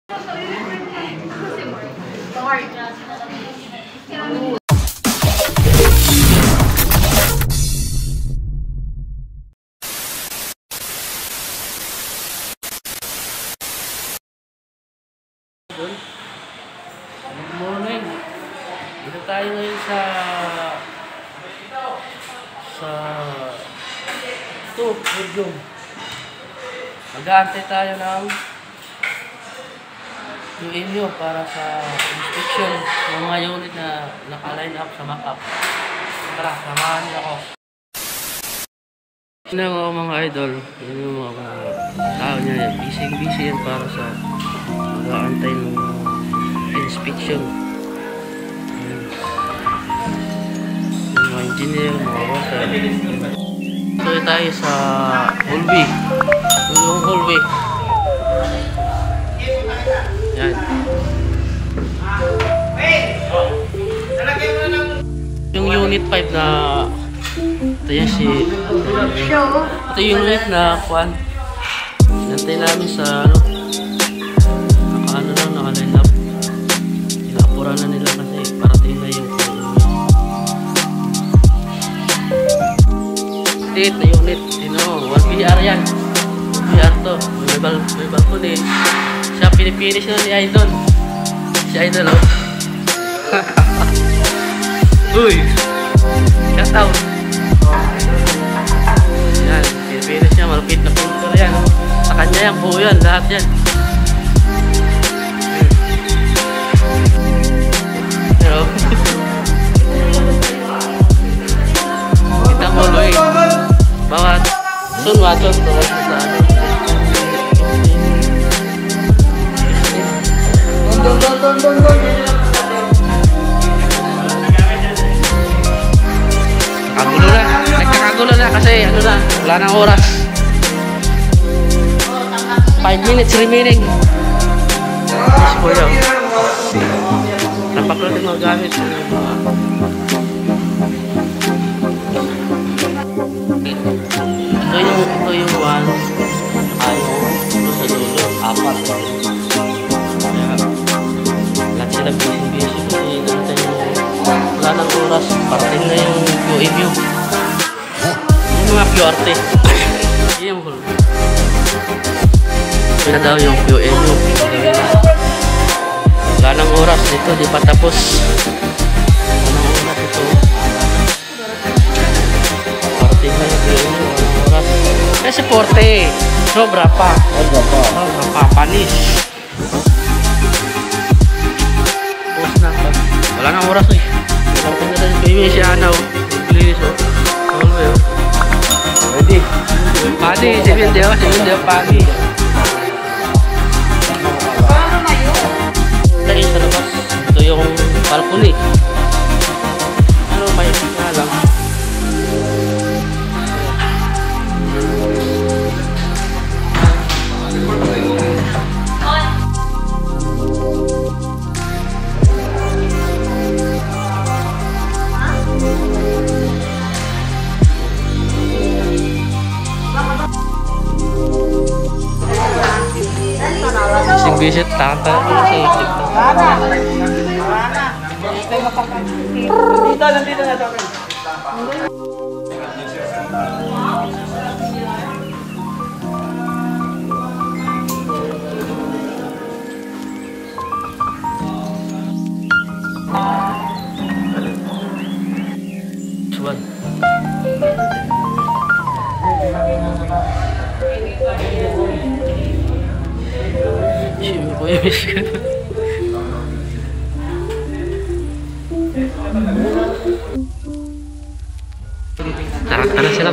Good morning. Dito tayo ngayon sa podium. Mag-aantay tayo ng UMU para sa inspection ng mga unit na naka-line up sa mock-up. Tara, samahan niyo ako. Yun ang mga idol, yun yung mga tao niya, busy yan para sa mag-aantay ng inspection. Yung mga engineer, mga worker. Ito tayo sa hallway. Ito yung hallway. Yan. Yung unit 5 na ito yan ito yung unit na kuwan. Nantay namin sa naka-line up. Inapura na nila kasi parating na yung state na unit. 1PR yan. 1PR to. May balkon eh. Siya pinipinis na ni Idol. Si Idol oh. Uy! Shout out! Yan. Pinipinis niya. Malupit na pintor yan. Sa kanya yan. Buo yan. Lahat yan. Pero kita mo Luis. Bawat sunwaton to sa ano. Nagkakagulo na kasi ano na, wala nang oras. 5 minutes remaining. Yes po yun. Tapak natin mga gamit. Ito yung one. Ayaw. Ito sa dulo. 4. Kaya lahat sila busy kasi natin wala nang oras. Parating na yung UMU. Yung mga QRT. Yung hul. Ito na daw yung UMU. Wala nang oras dito. Di pa tapos. Wala nang oras dito. Parating na yung UMU. Kasi 40. Sobra pa. Sobra pa. Panis. Post na. Wala nang oras eh. Wala ko na rin. Baby si Anaw. Please oh. Ready? Pagi. Sabihin dia. Pagi. Paano na yun? Ito sa labas. Ito yung balcony. Ano may nga lang. Visit tata kasi nandito na daw. Cuman Tara sila.